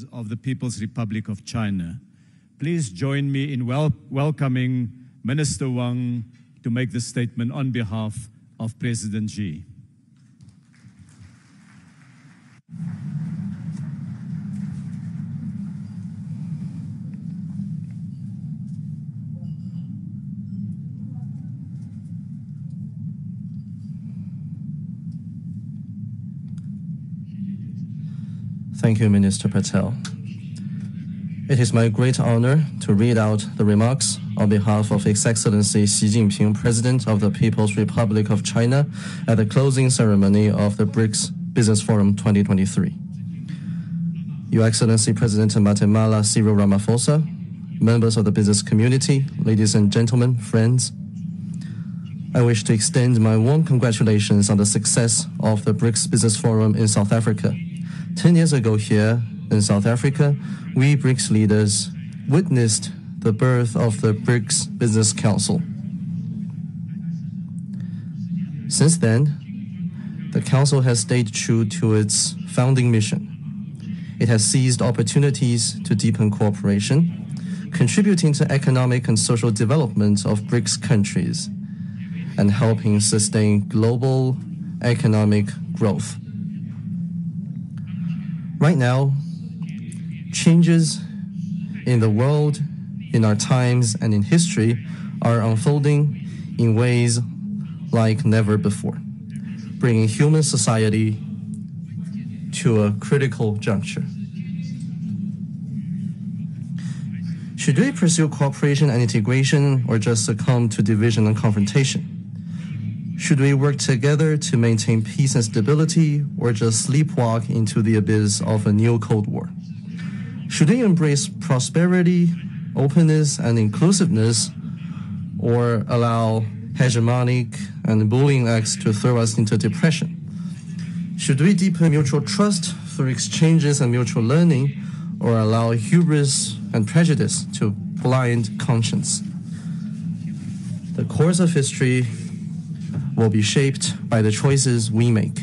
leaders of the People's Republic of China, please join me in welcoming Minister Wang to make the statement on behalf of President Xi. Thank you, Minister Patel. It is my great honor to read out the remarks on behalf of His Excellency Xi Jinping, President of the People's Republic of China, at the closing ceremony of the BRICS Business Forum 2023. Your Excellency President Guatemala Cyril Ramaphosa, members of the business community, ladies and gentlemen, friends, I wish to extend my warm congratulations on the success of the BRICS Business Forum in South Africa. 10 years ago here in South Africa, we BRICS leaders witnessed the birth of the BRICS Business Council. Since then, the Council has stayed true to its founding mission. It has seized opportunities to deepen cooperation, contributing to economic and social development of BRICS countries, and helping sustain global economic growth. Right now, changes in the world, in our times, and in history are unfolding in ways like never before, bringing human society to a critical juncture. Should we pursue cooperation and integration or just succumb to division and confrontation? Should we work together to maintain peace and stability, or just sleepwalk into the abyss of a new Cold War? Should we embrace prosperity, openness, and inclusiveness, or allow hegemonic and bullying acts to throw us into depression? Should we deepen mutual trust through exchanges and mutual learning, or allow hubris and prejudice to blind conscience? The course of history will be shaped by the choices we make.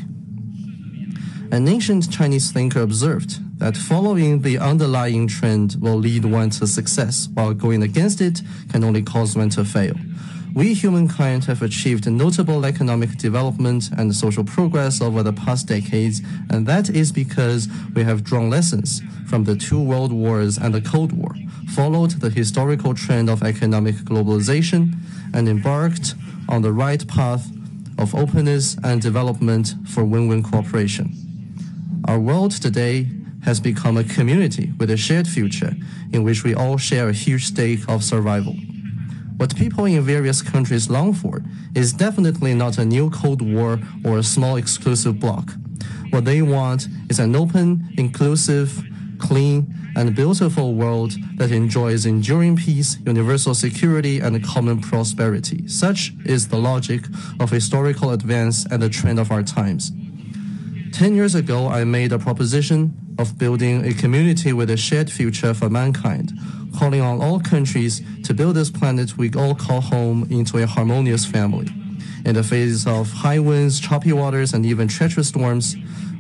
An ancient Chinese thinker observed that following the underlying trend will lead one to success, while going against it can only cause one to fail. We humankind have achieved notable economic development and social progress over the past decades, and that is because we have drawn lessons from the two world wars and the Cold War, followed the historical trend of economic globalization, and embarked on the right path of openness and development for win-win cooperation. Our world today has become a community with a shared future in which we all share a huge stake of survival. What people in various countries long for is definitely not a new Cold War or a small exclusive bloc. What they want is an open, inclusive, clean, and beautiful world that enjoys enduring peace, universal security, and common prosperity. Such is the logic of historical advance and the trend of our times. 10 years ago, I made a proposition of building a community with a shared future for mankind, calling on all countries to build this planet we all call home into a harmonious family. In the face of high winds, choppy waters, and even treacherous storms,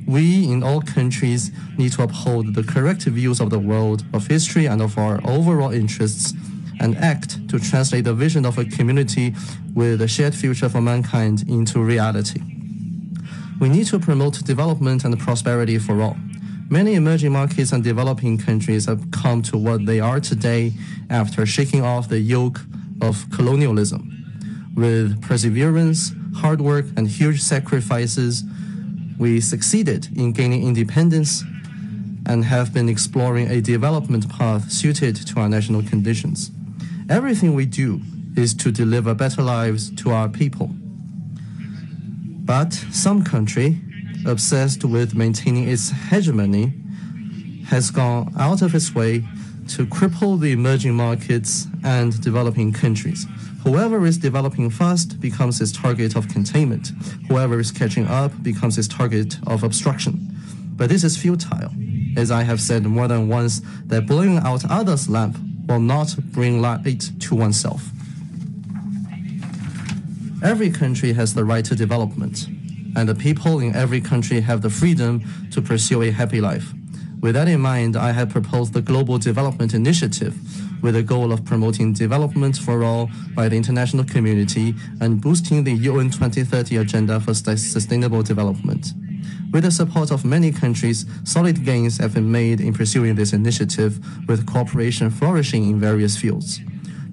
we in all countries need to uphold the correct views of the world, of history, and of our overall interests, and act to translate the vision of a community with a shared future for mankind into reality. We need to promote development and prosperity for all. Many emerging markets and developing countries have come to what they are today after shaking off the yoke of colonialism. With perseverance, hard work, and huge sacrifices, we succeeded in gaining independence and have been exploring a development path suited to our national conditions. Everything we do is to deliver better lives to our people. But some country, obsessed with maintaining its hegemony, has gone out of its way to cripple the emerging markets and developing countries. Whoever is developing fast becomes its target of containment. Whoever is catching up becomes its target of obstruction. But this is futile. As I have said more than once, that blowing out others' lamp will not bring light to oneself. Every country has the right to development, and the people in every country have the freedom to pursue a happy life. With that in mind, I have proposed the Global Development Initiative with the goal of promoting development for all by the international community and boosting the UN 2030 agenda for sustainable development. With the support of many countries, solid gains have been made in pursuing this initiative, with cooperation flourishing in various fields.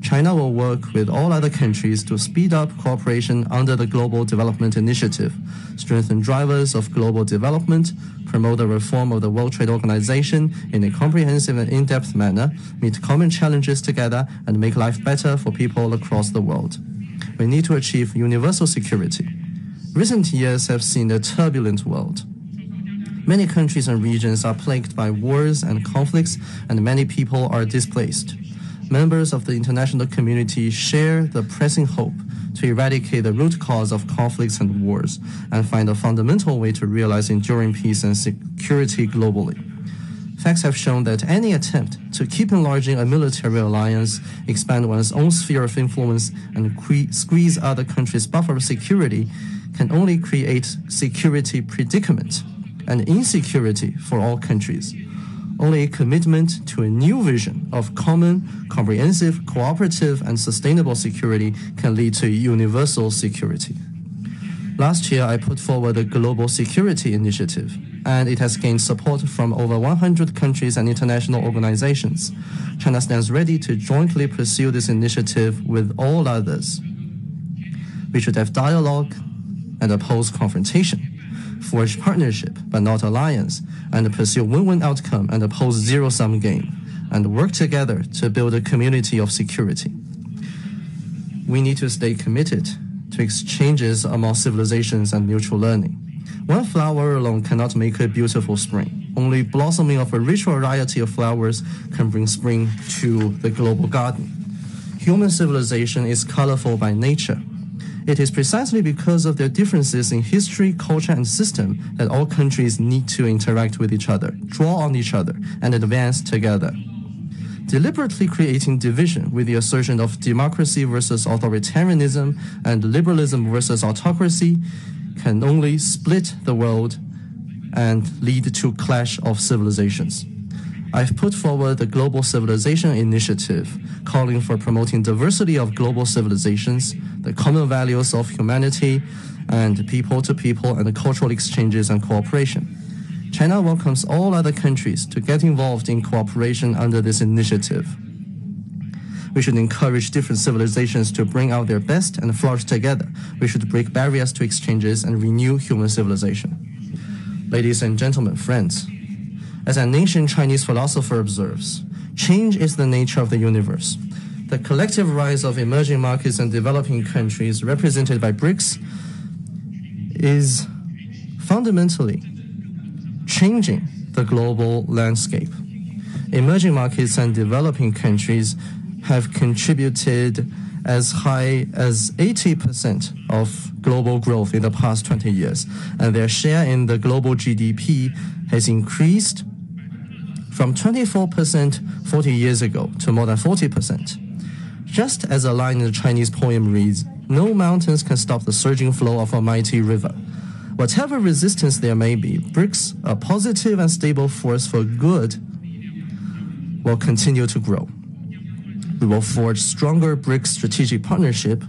China will work with all other countries to speed up cooperation under the Global Development Initiative, strengthen drivers of global development, promote the reform of the World Trade Organization in a comprehensive and in-depth manner, meet common challenges together, and make life better for people across the world. We need to achieve universal security. Recent years have seen a turbulent world. Many countries and regions are plagued by wars and conflicts, and many people are displaced. Members of the international community share the pressing hope to eradicate the root cause of conflicts and wars and find a fundamental way to realize enduring peace and security globally. Facts have shown that any attempt to keep enlarging a military alliance, expand one's own sphere of influence, and squeeze other countries' buffer of security can only create security predicament and insecurity for all countries. Only a commitment to a new vision of common, comprehensive, cooperative, and sustainable security can lead to universal security. Last year, I put forward the Global Security Initiative, and it has gained support from over 100 countries and international organizations. China stands ready to jointly pursue this initiative with all others. We should have dialogue and oppose confrontation, forge partnership but not alliance, and pursue win-win outcome and oppose zero-sum game, and work together to build a community of security. We need to stay committed to exchanges among civilizations and mutual learning. One flower alone cannot make a beautiful spring. Only blossoming of a rich variety of flowers can bring spring to the global garden. Human civilization is colorful by nature. It is precisely because of their differences in history, culture, and system that all countries need to interact with each other, draw on each other, and advance together. Deliberately creating division with the assertion of democracy versus authoritarianism and liberalism versus autocracy can only split the world and lead to clash of civilizations. I've put forward the Global Civilization Initiative, calling for promoting diversity of global civilizations, the common values of humanity, and people-to-people and cultural exchanges and cooperation. China welcomes all other countries to get involved in cooperation under this initiative. We should encourage different civilizations to bring out their best and flourish together. We should break barriers to exchanges and renew human civilization. Ladies and gentlemen, friends, as an ancient Chinese philosopher observes, change is the nature of the universe. The collective rise of emerging markets and developing countries, represented by BRICS, is fundamentally changing the global landscape. Emerging markets and developing countries have contributed as high as 80% of global growth in the past 20 years, and their share in the global GDP has increased from 24% 40 years ago to more than 40%. Just as a line in the Chinese poem reads, "No mountains can stop the surging flow of a mighty river." Whatever resistance there may be, BRICS, a positive and stable force for good, will continue to grow. We will forge stronger BRICS strategic partnership,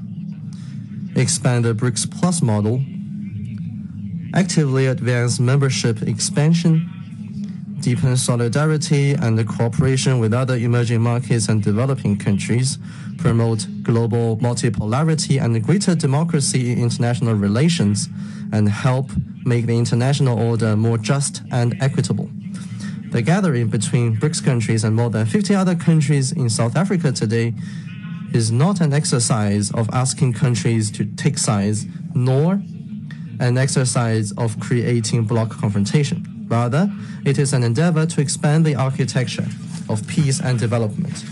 expand the BRICS Plus model, actively advance membership expansion, deepen solidarity and cooperation with other emerging markets and developing countries, promote global multipolarity and greater democracy in international relations, and help make the international order more just and equitable. The gathering between BRICS countries and more than 50 other countries in South Africa today is not an exercise of asking countries to take sides, nor an exercise of creating bloc confrontation. Rather, it is an endeavor to expand the architecture of peace and development.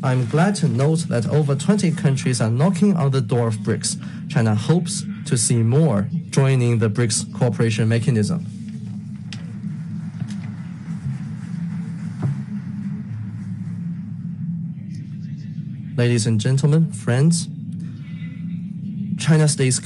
I'm glad to note that over 20 countries are knocking on the door of BRICS. China hopes to see more joining the BRICS cooperation mechanism. Ladies and gentlemen, friends, China stays